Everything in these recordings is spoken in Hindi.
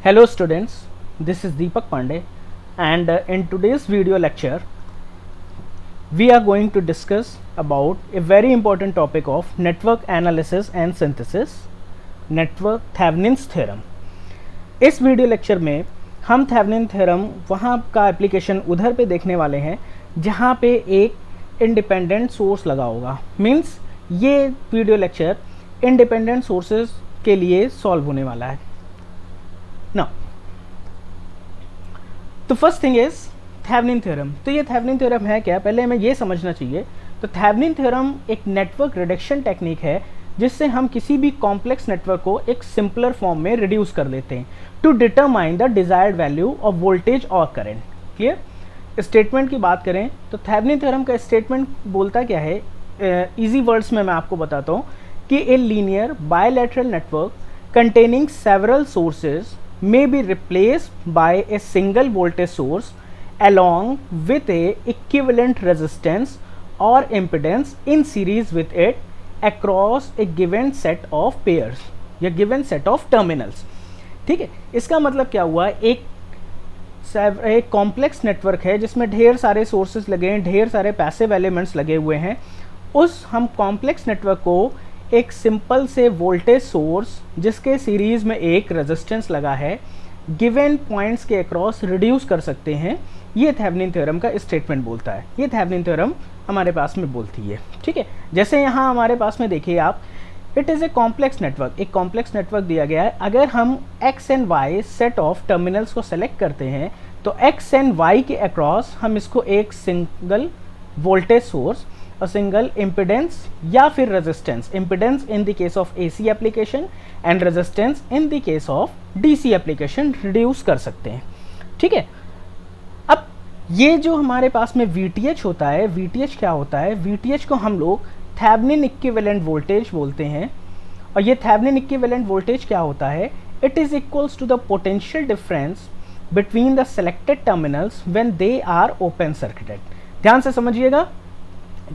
Hello students, this is Deepak Pandey and in today's video lecture we are going to discuss about a very important topic of network analysis and synthesis, network Thevenin's theorem. इस वीडियो लेक्चर में हम थेवेनिन थ्योरम वहाँ का एप्लीकेशन उधर पे देखने वाले हैं जहाँ पे एक इंडिपेंडेंट सोर्स लगा होगा. मीन्स ये वीडियो लेक्चर इंडिपेंडेंट सोर्सेज के लिए सॉल्व होने वाला है. नाउ तो first thing is Thevenin theorem. तो ये थेवेनिन थ्योरम है क्या, पहले हमें ये समझना चाहिए. तो थेवेनिन थ्योरम एक नेटवर्क रिडक्शन टेक्निक है जिससे हम किसी भी कॉम्प्लेक्स नेटवर्क को एक सिंपलर फॉर्म में रिड्यूस कर देते हैं to determine the desired value of voltage और करंट. क्लियर. स्टेटमेंट की बात करें तो थेवेनिन थ्योरम का स्टेटमेंट बोलता क्या है, इजी वर्ड्स में मैं आपको बताता हूँ कि a linear bilateral network containing several sources may be replaced by a single voltage source along with a equivalent resistance or impedance in series with it across a given set of pairs या given set of terminals. ठीक है, इसका मतलब क्या हुआ, एक कॉम्प्लेक्स नेटवर्क है जिसमें ढेर सारे सोर्सेज लगे हैं, ढेर सारे पैसिव एलिमेंट्स लगे हुए हैं. उस हम कॉम्प्लेक्स नेटवर्क को एक सिंपल से वोल्टेज सोर्स जिसके सीरीज में एक रेजिस्टेंस लगा है गिवन पॉइंट्स के अक्रॉस रिड्यूस कर सकते हैं. ये थेवेनिन थ्योरम का स्टेटमेंट बोलता है. ये थेवेनिन थ्योरम हमारे पास में बोलती है. ठीक है, जैसे यहाँ हमारे पास में देखिए आप, it is a complex network. एक कॉम्प्लेक्स नेटवर्क दिया गया है. अगर हम X and Y set of terminals को सेलेक्ट करते हैं तो एक्स एंड वाई के अक्रॉस हम इसको एक सिंगल वोल्टेज सोर्स और सिंगल इम्पिडेंस या फिर resistance, impedance in the case of AC application and resistance in the case of DC application reduce कर सकते हैं. ठीक है, अब ये जो हमारे पास में VTH होता है, VTH क्या होता है, VTH को हम लोग थेवेनिन इक्विवेलेंट वोल्टेज बोलते हैं. और ये थेवेनिन इक्विवेलेंट वोल्टेज क्या होता है, it is equals to the potential difference between the selected terminals when they are open circuited. ध्यान से समझिएगा,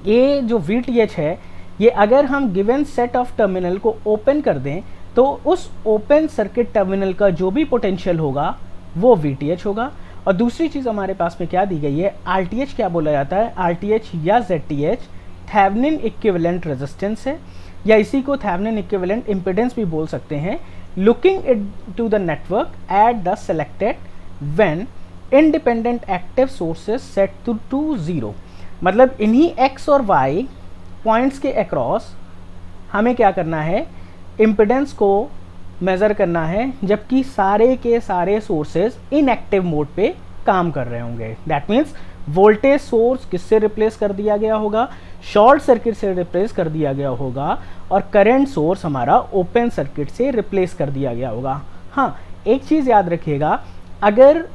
ये जो VTH है ये अगर हम गिवन सेट ऑफ टर्मिनल को ओपन कर दें तो उस ओपन सर्किट टर्मिनल का जो भी पोटेंशियल होगा वो VTH होगा. और दूसरी चीज़ हमारे पास में क्या दी गई है, RTH क्या बोला जाता है, RTH या ZTH थेवेनिन इक्विवेलेंट रेजिस्टेंस है या इसी को थेवेनिन इक्विवेलेंट इम्पिडेंस भी बोल सकते हैं. Looking into the network at the selected when independent active sources set to 0. मतलब इन्हीं x और y पॉइंट्स के अक्रॉस हमें क्या करना है, इम्पिडेंस को मेज़र करना है जबकि सारे के सारे सोर्सेज इनएक्टिव मोड पे काम कर रहे होंगे. दैट मीन्स वोल्टेज सोर्स किससे रिप्लेस कर दिया गया होगा, शॉर्ट सर्किट से रिप्लेस कर दिया गया होगा और करंट सोर्स हमारा ओपन सर्किट से रिप्लेस कर दिया गया होगा. हाँ, एक चीज़ याद रखिएगा, अगर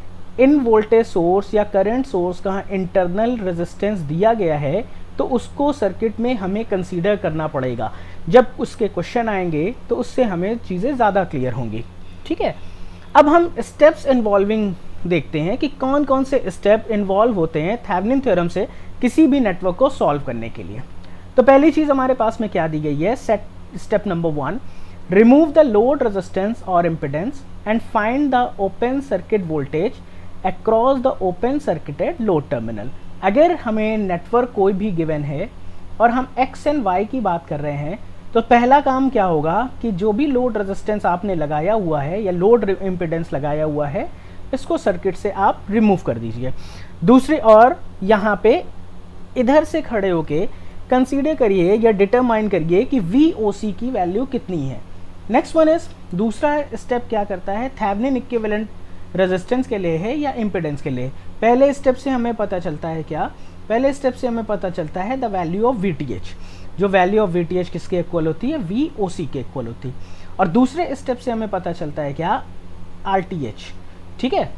इन वोल्टेज सोर्स या करंट सोर्स का इंटरनल रेजिस्टेंस दिया गया है तो उसको सर्किट में हमें कंसीडर करना पड़ेगा. जब उसके क्वेश्चन आएंगे तो उससे हमें चीज़ें ज़्यादा क्लियर होंगी. ठीक है, अब हम स्टेप्स इन्वॉल्विंग देखते हैं कि कौन कौन से स्टेप इन्वॉल्व होते हैं थेवेनिन थ्योरम से किसी भी नेटवर्क को सॉल्व करने के लिए. तो पहली चीज़ हमारे पास में क्या दी गई है, step number 1, remove the load resistance और impedance and find the open circuit voltage across the open circuited load terminal. अगर हमें नेटवर्क कोई भी गिवन है और हम एक्स एंड वाई की बात कर रहे हैं तो पहला काम क्या होगा कि जो भी लोड रेजिस्टेंस आपने लगाया हुआ है या लोड इम्पिडेंस लगाया हुआ है इसको सर्किट से आप रिमूव कर दीजिए. दूसरी और यहाँ पे इधर से खड़े होके कंसीडर करिए या डिटरमाइन करिए कि VOC की वैल्यू कितनी है. नेक्स्ट वन इज, दूसरा स्टेप क्या करता है, थेवेनिन इक्विवेलेंट रेजिस्टेंस के लिए है या इम्पिडेंस के लिए. पहले स्टेप से हमें पता चलता है क्या, पहले स्टेप से हमें पता चलता है द वैल्यू ऑफ VTH. जो वैल्यू ऑफ VTH किसके इक्वल होती है, VOC के इक्वल होती है. और दूसरे स्टेप से हमें पता चलता है क्या, RTH. ठीक है,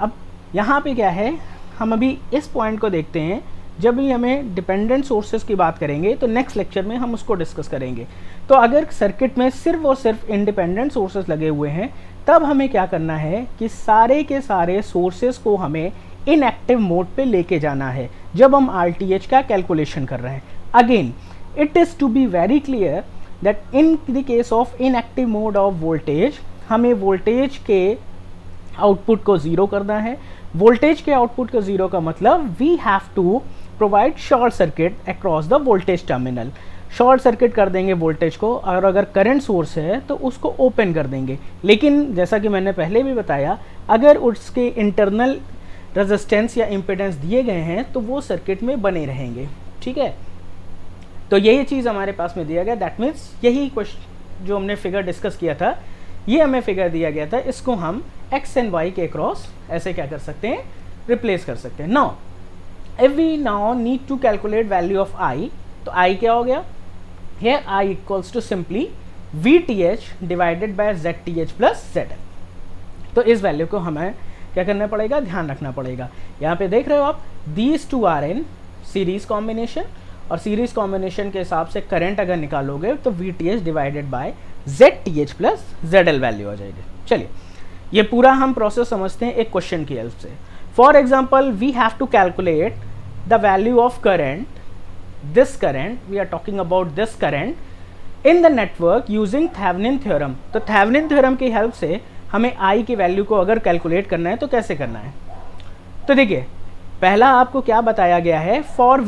अब यहाँ पे क्या है, हम अभी इस पॉइंट को देखते हैं. जब भी हमें डिपेंडेंट सोर्सेज की बात करेंगे तो नेक्स्ट लेक्चर में हम उसको डिस्कस करेंगे. तो अगर सर्किट में सिर्फ और सिर्फ इंडिपेंडेंट सोर्सेज लगे हुए हैं तब हमें क्या करना है कि सारे के सारे सोर्सेज को हमें इनएक्टिव मोड पे लेके जाना है जब हम RTH का कैलकुलेशन कर रहे हैं. Again it is to be very clear that in the case of inactive mode of voltage हमें वोल्टेज के आउटपुट को ज़ीरो करना है। वोल्टेज के आउटपुट को ज़ीरो का मतलब we have to provide short circuit across the voltage terminal. Short circuit कर देंगे वोल्टेज को, और अगर करंट सोर्स है तो उसको ओपन कर देंगे। लेकिन जैसा कि मैंने पहले भी बताया, अगर उसके इंटरनल रेजिस्टेंस या इम्पिडेंस दिए गए हैं तो वो सर्किट में बने रहेंगे। ठीक है, तो यही चीज़ हमारे पास में दिया गया। दैट मीन्स यही क्वेश्चन जो हमने फिगर डिस्कस किया था, ये हमें फिगर दिया गया था, इसको हम एक्स एंड वाई के अक्रॉस ऐसे क्या कर सकते हैं, रिप्लेस कर सकते हैं। Now if we now need to calculate value of I, तो आई क्या हो गया, here I equals to simply VTH divided by ZTH plus ZL। तो इस वैल्यू को हमें क्या करना पड़ेगा, ध्यान रखना पड़ेगा। यहाँ पे देख रहे हो आप, these two are in series combination, और सीरीज कॉम्बिनेशन के हिसाब से करंट अगर निकालोगे तो VTH divided by ZTH plus ZL value आ जाएगी। चलिए, ये पूरा हम प्रोसेस समझते हैं एक क्वेश्चन की हेल्प से। For example, we have to calculate the value of current, this current, we are talking about this current in the network using Thevenin theorem। तो Thevenin theorem की हेल्प से हमें I की वैल्यू को अगर कैलकुलेट करना है तो कैसे करना है। तो देखिए, पहला आपको क्या बताया गया है, फॉर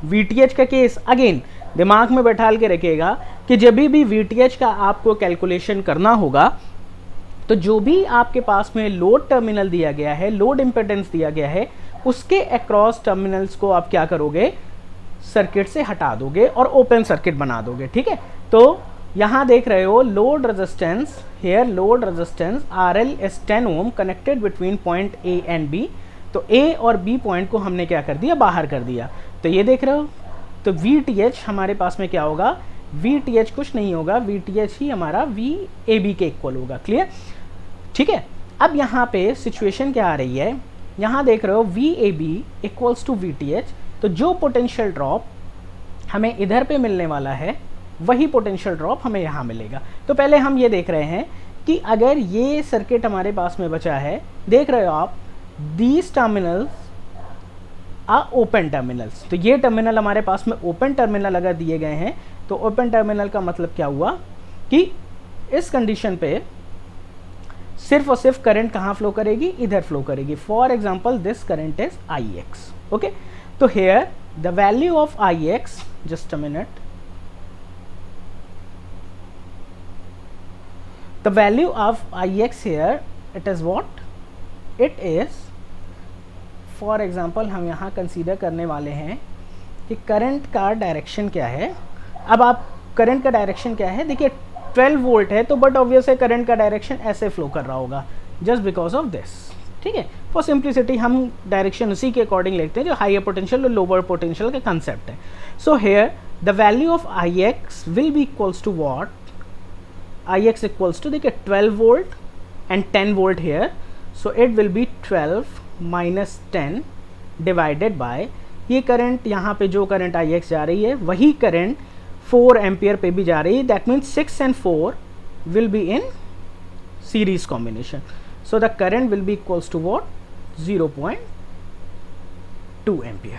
VTH का केस अगेन दिमाग में बैठा के रखिएगा कि जब भी VTH का आपको कैलकुलेशन करना होगा तो जो भी आपके पास में लोड टर्मिनल दिया गया है, लोड इम्पिडेंस दिया गया है, उसके अक्रॉस टर्मिनल्स को आप क्या करोगे, सर्किट से हटा दोगे और ओपन सर्किट बना दोगे। ठीक है, तो यहाँ देख रहे हो load resistance, here load resistance RL is 10 ohm connected between point A and B। तो A और B पॉइंट को हमने क्या कर दिया, बाहर कर दिया। तो ये देख रहे हो, तो VTH हमारे पास में क्या होगा, VTH कुछ नहीं होगा, VTH ही हमारा VAB के इक्वल होगा। क्लियर, ठीक है। अब यहाँ पे सिचुएशन क्या आ रही है, यहाँ देख रहे हो VAB इक्वल्स टू VTH, तो जो पोटेंशियल ड्रॉप हमें इधर पे मिलने वाला है वही पोटेंशियल ड्रॉप हमें यहाँ मिलेगा। तो पहले हम ये देख रहे हैं कि अगर ये सर्किट हमारे पास में बचा है, देख रहे हो आप, these terminals are open terminals. तो ये टर्मिनल हमारे पास में ओपन टर्मिनल अगर दिए गए हैं, तो ओपन टर्मिनल का मतलब क्या हुआ कि इस कंडीशन पे सिर्फ और सिर्फ करंट कहाँ फ्लो करेगी, इधर फ्लो करेगी। For example this current is IX। Okay, तो here the value of IX, just a minute, the value of IX here, it is what, it is, for example हम यहाँ कंसीडर करने वाले हैं कि करंट का डायरेक्शन क्या है। अब आप करंट का डायरेक्शन क्या है, देखिए 12 वोल्ट है, तो बट ऑब्वियस है करंट का डायरेक्शन ऐसे फ्लो कर रहा होगा, जस्ट बिकॉज ऑफ दिस। ठीक है, फॉर सिंप्लिसिटी हम डायरेक्शन उसी के अकॉर्डिंग लिखते हैं जो हायर पोटेंशियल और लोअर पोटेंशियल का कंसेप्ट है। So here the value of IX will be equals to what, IX equals to, देखिए 12 volt and 10 volt here, so it will be 12 minus 10 divided by, ये करंट यहाँ पे जो करंट IX जा रही है वही करंट 4 एम्पियर पे भी जा रही है। That means 6 and 4 will be in series combination. So the current will be equals to what, 0.2 ampere.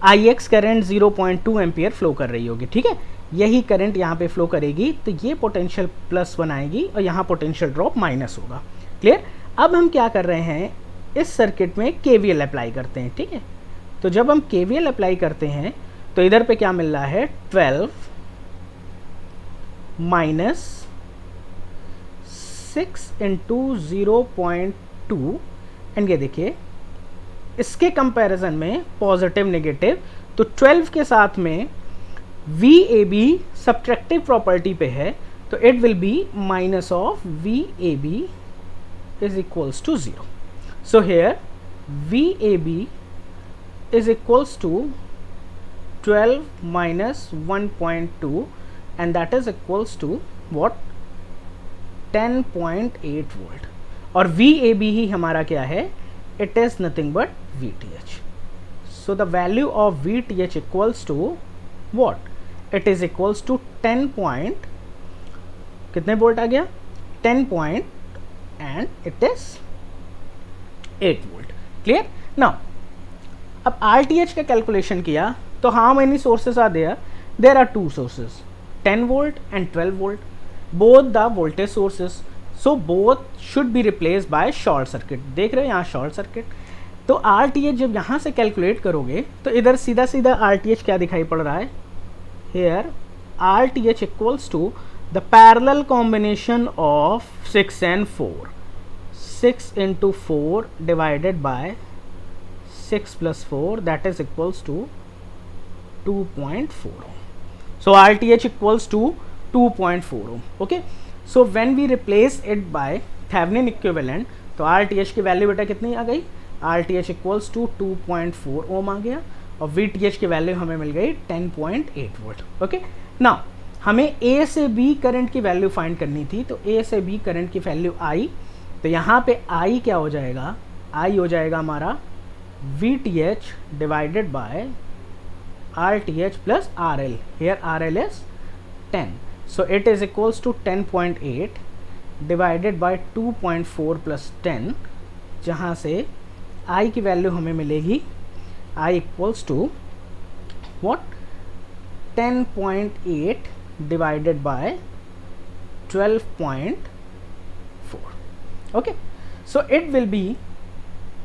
IX current 0.2 ampere flow कर रही होगी। ठीक है, यही करंट यहाँ पे फ्लो करेगी, तो ये पोटेंशियल प्लस बनाएगी और यहाँ पोटेंशियल ड्रॉप माइनस होगा। क्लियर। अब हम क्या कर रहे हैं, इस सर्किट में KVL अप्लाई करते हैं। ठीक है, तो जब हम KVL अप्लाई करते हैं तो इधर पे क्या मिल रहा है, 12 माइनस 6 इंटू 0.2, एंड ये देखिए इसके कंपैरिजन में पॉजिटिव नेगेटिव, तो 12 के साथ में VAB सब्ट्रैक्टिव प्रॉपर्टी पे है, तो it will be minus of VAB is equals to 0। So here VAB is equals to 12 minus 1.2 and that is equals to what, 10.8 volt। और VAB ही हमारा क्या है, it is nothing but VTH। so the value of VTH equals to what, it is equals to 10 point, कितने वोल्ट आ गया, 10 point and it is 8 volt। Clear. Now अब RTH का कैलकुलेशन किया तो how many sources are there, there are two sources, 10 volt and 12 volt, both the voltage sources। So both should be replace by short circuit. देख रहे हो यहाँ शॉर्ट सर्किट। तो आर टी एच जब यहाँ से कैलकुलेट करोगे तो इधर सीधा सीधा आर टी एच क्या दिखाई पड़ रहा है, here R T H equals to the parallel combination of 6 and 4, 6 into 4 divided by 6 plus 4, that is equals to 2.4 ohm. So RTH equals to 2.4 ohm. Okay, so when we replace it by Thevenin equivalent, तो RTH की वैल्यू बेटा कितनी आ गई, RTH equals to 2.4 ohm आ गया, और VTH की वैल्यू हमें मिल गई 10.8 वोल्ट। ओके, नाउ हमें A से B करंट की वैल्यू फाइंड करनी थी, तो A से B करंट की वैल्यू I, तो यहाँ पे I क्या हो जाएगा, I हो जाएगा हमारा VTH divided bye RTH plus RL, here RL is 10, so it is equals to 10.8 divided by 2.4 plus 10, जहाँ से I की वैल्यू हमें मिलेगी I equals to what, 10.8 divided by 12.4. Okay, so it will be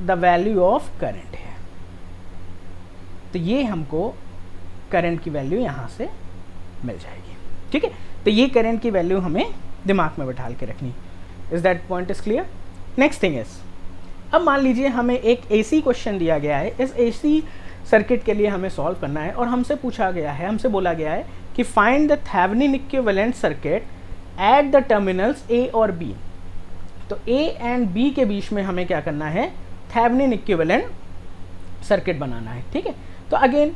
the value of current है। तो ये हमको करंट की वैल्यू यहाँ से मिल जाएगी। ठीक है, तो ये करंट की वैल्यू हमें दिमाग में बैठा के रखनी। Is that point is clear? Next thing is, अब मान लीजिए हमें एक एसी क्वेश्चन दिया गया है, इस एसी सर्किट के लिए हमें सॉल्व करना है, और हमसे पूछा गया है, हमसे बोला गया है कि find the Thevenin equivalent circuit at the terminals A और बी। तो ए एंड बी के बीच में हमें क्या करना है, थेवेनिन इक्विवेलेंट सर्किट बनाना है। ठीक है, तो अगेन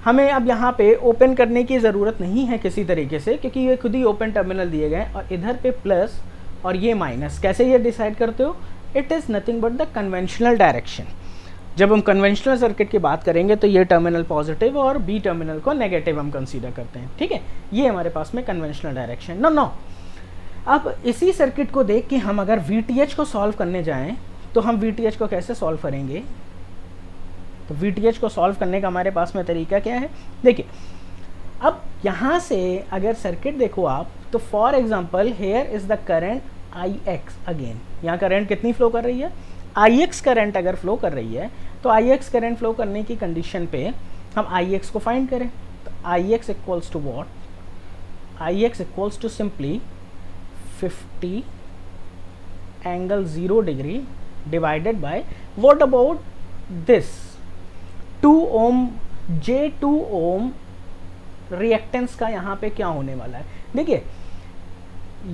हमें अब यहाँ पे ओपन करने की ज़रूरत नहीं है किसी तरीके से, क्योंकि ये खुद ही ओपन टर्मिनल दिए गए, और इधर पे प्लस और ये माइनस। कैसे ये डिसाइड करते हो, it is nothing but the conventional direction. जब हम कन्वेंशनल सर्किट की बात करेंगे तो ये टर्मिनल पॉजिटिव और बी टर्मिनल को नेगेटिव हम कंसीडर करते हैं। ठीक है, ये हमारे पास में कन्वेंशनल डायरेक्शन। नो, अब इसी सर्किट को देख के हम अगर VTH को सॉल्व करने जाएं तो हम VTH को कैसे सॉल्व करेंगे, तो VTH को सॉल्व करने का हमारे पास में तरीका क्या है, देखिए अब यहाँ से अगर सर्किट देखो आप, तो for example here is the current IX। Again यहाँ करंट कितनी फ्लो कर रही है, IX करंट अगर फ्लो कर रही है, तो IX करंट फ्लो करने की कंडीशन पे हम IX को फाइंड करें, तो IX equals to what, IX equals to simply 50 angle 0 degree divided by what about this 2 ohm, J2 ohm reactance का यहाँ पे क्या होने वाला है। देखिए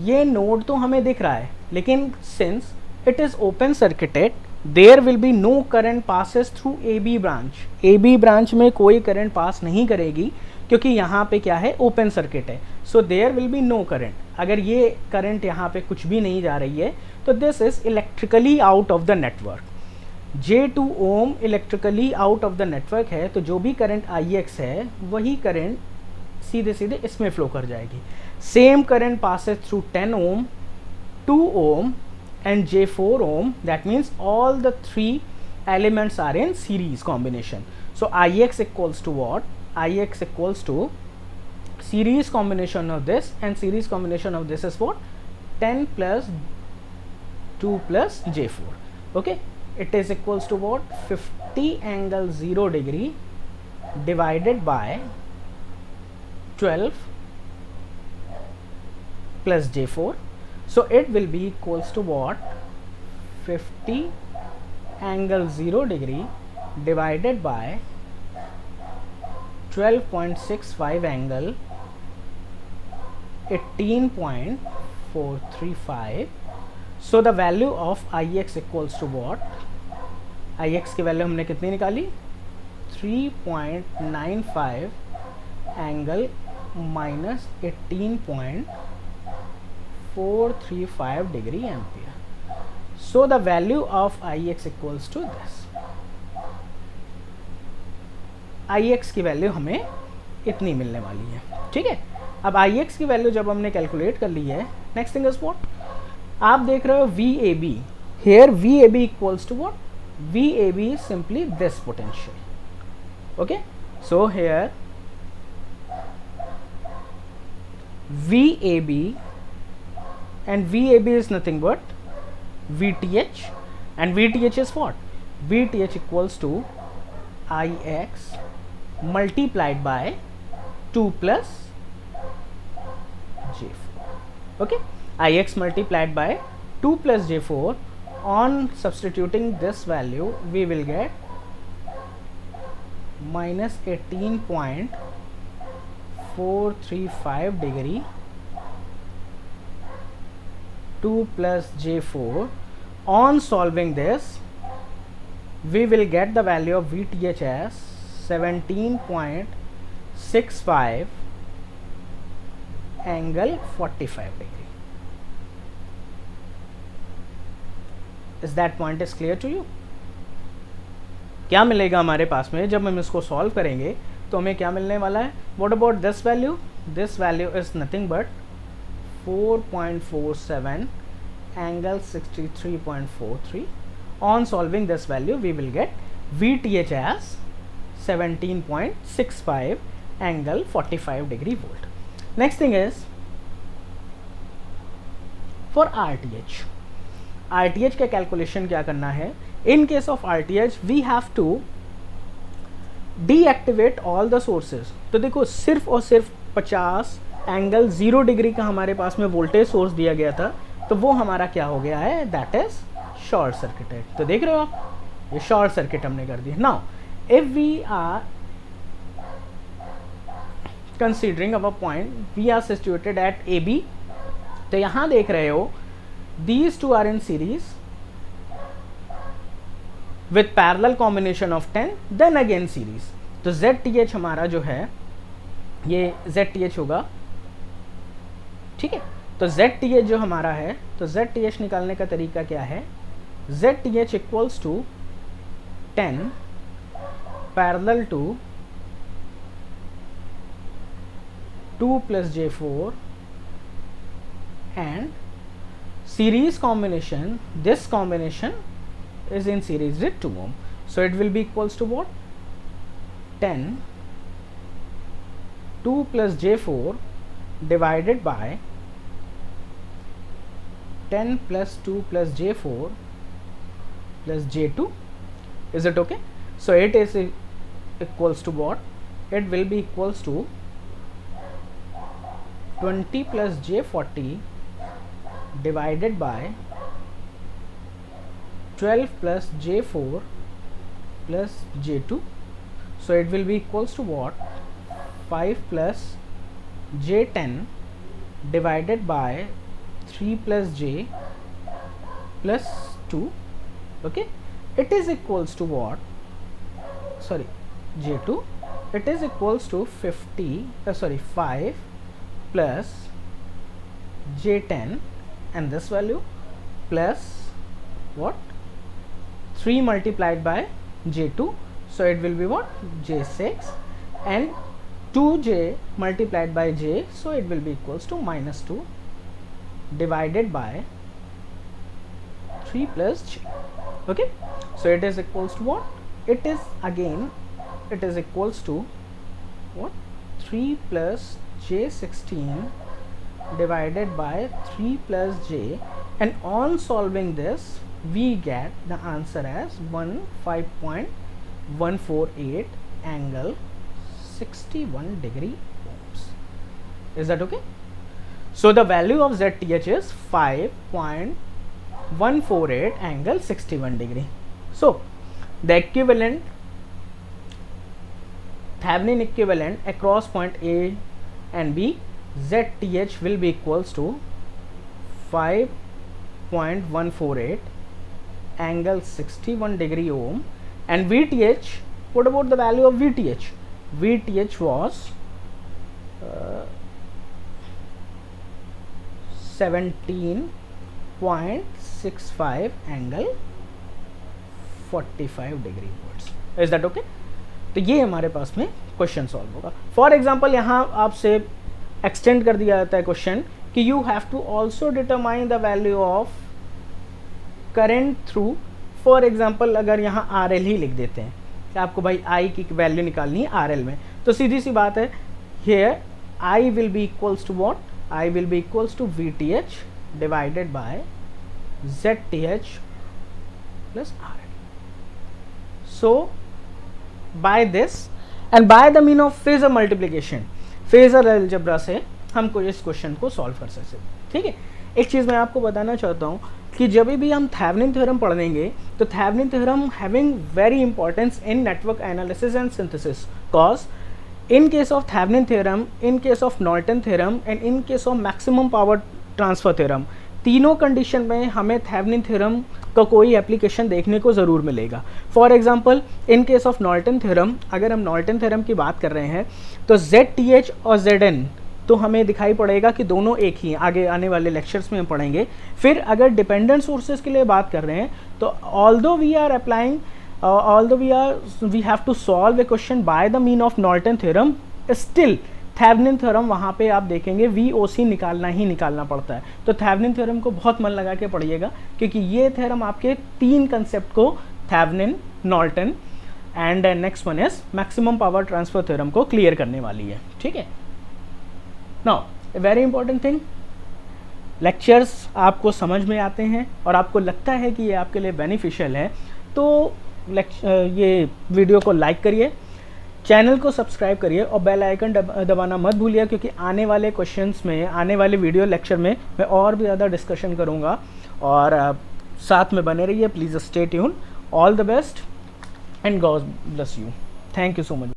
ये नोड तो हमें दिख रहा है, लेकिन since it is open circuited there will be no current passes through AB branch. AB branch में कोई करंट पास नहीं करेगी, क्योंकि यहाँ पे क्या है, ओपन सर्किट है, so there will be no current. अगर ये करंट यहाँ पे कुछ भी नहीं जा रही है तो this is electrically out of the network. J2 ohm electrically out of the network है, तो जो भी करंट IX है वही करंट सीधे सीधे इसमें फ्लो कर जाएगी। Same current passes through 10 ohm, 2 ohm and J4 ohm, that means all the 3 elements are in series combination. So IX equals to what, IX equals to series combination of this, and series combination of this is what, 10 plus 2 plus J4. Okay, it is equals to what, 50 angle 0 degree divided by 12 plus J4. So it will be equals to what, 50 angle 0 degree divided by 12.65 angle 18.435. So the value of IX equals to what, IX की वैल्यू हमने कितनी निकाली, 3.95 angle minus 18.435 degree ampere. So the value of IX equals to this. IX की वैल्यू हमें इतनी मिलने वाली है। ठीक है, अब IX की वैल्यू जब हमने कैलकुलेट कर ली है, नेक्स्ट थिंग इज व्हाट, आप देख रहे हो VAB, here VAB equals to what, VAB is simply this potential. Okay, so here VAB and VAB is nothing but VTH, and VTH is what? VTH equals to IX multiplied by 2 plus J4. Okay, IX multiplied by 2 plus J4. On substituting this value, we will get minus 18.435 degree 2 plus J4. On solving this, we will get the value of VTH as 17.65 angle 45 degree. Is that point is clear to you? क्या मिलेगा हमारे पास में जब हम इसको सॉल्व करेंगे तो हमें क्या मिलने वाला है? What about this value? This value is nothing but 4.47 angle 63.43. On solving this value, we will get VTH as 17.65 angle 45 degree volt. Next thing is for RTH. RTH का कैलकुलेशन क्या करना है? In case of RTH, we have to deactivate all the sources. तो देखो सिर्फ और सिर्फ 50 एंगल 0 डिग्री का हमारे पास में वोल्टेज सोर्स दिया गया था, तो वो हमारा क्या हो गया है? That is short circuited. तो देख रहे हो आप, ये शॉर्ट सर्किट हमने कर दिया. Now if we are considering our point, we are situated at AB. तो यहां देख रहे हो these two are in series with parallel combination of 10, then again series. तो ZTH हमारा जो है ये ZTH होगा, ठीक है. तो ZTH जो हमारा है, तो ZTH निकालने का तरीका क्या है? ZTH equals to 10 parallel to 2 plus J4 and series combination. This combination is in series with 2 ohm, so it will be equals to what? 10 2 plus J4 divided by 10 plus 2 plus J4 plus J2. Is it okay? So it is equals to what? It will be equals to 20 plus J40 divided by 12 plus J4 plus J2. So it will be equals to what? 5 plus J10 divided by 3 plus J plus 2. Okay, it is equals to what? Sorry, J2. It is equals to 5 plus J10 and this value plus what? 3 multiplied by J2. So it will be what? J6 and 2J multiplied by J. So it will be equals to minus 2 divided by 3 plus J. Okay, so it is equals to what? It is again, it is equals to what? 3 plus J16 divided by 3 plus J, and on solving this we get the answer as 15.148 angle 61 degree ohms. Is that okay? So the value of ZTH is 5.148 angle 61 degree. So the equivalent Thevenin equivalent across point A and B, ZTH will be equals to 5.148 angle 61 degree ohm, and VTH, what about the value of VTH? VTH was 17.65 angle 45 degree volts. Is that okay? तो ये हमारे पास में क्वेश्चन सॉल्व होगा. फॉर एग्जाम्पल यहाँ आपसे एक्सटेंड कर दिया जाता है क्वेश्चन कि you have to also determine the value of current through. For example अगर यहाँ आर एल ही लिख देते हैं कि आपको भाई आई की वैल्यू निकालनी है आर एल में, तो सीधी सी बात है, here I will be equals to what? I will be equals to V T H divided by ZTH plus RL. So by this and by the mean of phasor multiplication, phasor algebra से हमको इस क्वेश्चन को सॉल्व कर सकते हैं. ठीक है, एक चीज़ मैं आपको बताना चाहता हूँ कि जब भी हम थेवेनिन थ्योरम पढ़ेंगे तो Thevenin theorem having very importance in network analysis and synthesis, cause in case of Thevenin theorem, in case of Norton theorem and in case of maximum power transfer theorem, तीनों कंडीशन में हमें थेवेनिन थ्योरम का कोई एप्लीकेशन देखने को ज़रूर मिलेगा. For example in case of Norton theorem, अगर हम नॉर्टन थ्योरम की बात कर रहे हैं तो ZTH और ZN तो हमें दिखाई पड़ेगा कि दोनों एक ही हैं. आगे आने वाले लेक्चर्स में हम पढ़ेंगे. फिर अगर डिपेंडेंट सोर्सेज के लिए बात कर रहे हैं तो although we are applying we have to solve a question by the mean of Norton theorem, still Thevenin theorem वहाँ पे आप देखेंगे VOC निकालना ही निकालना पड़ता है. तो थेवेनिन थ्योरम को बहुत मन लगा के पढ़िएगा क्योंकि ये थ्योरम आपके तीन कंसेप्ट को, Thevenin, Norton and next one is maximum power transfer theorem को क्लियर करने वाली है. ठीक है, now very important thing, lectures आपको समझ में आते हैं और आपको लगता है कि ये आपके लिए बेनिफिशियल है तो ये वीडियो को लाइक करिए, चैनल को सब्सक्राइब करिए और बेल आइकन दबाना मत भूलिए क्योंकि आने वाले क्वेश्चंस में, आने वाले वीडियो लेक्चर में मैं और भी ज़्यादा डिस्कशन करूँगा और साथ में बने रहिए. Please stay tune. All the best and God bless you. Thank you so much.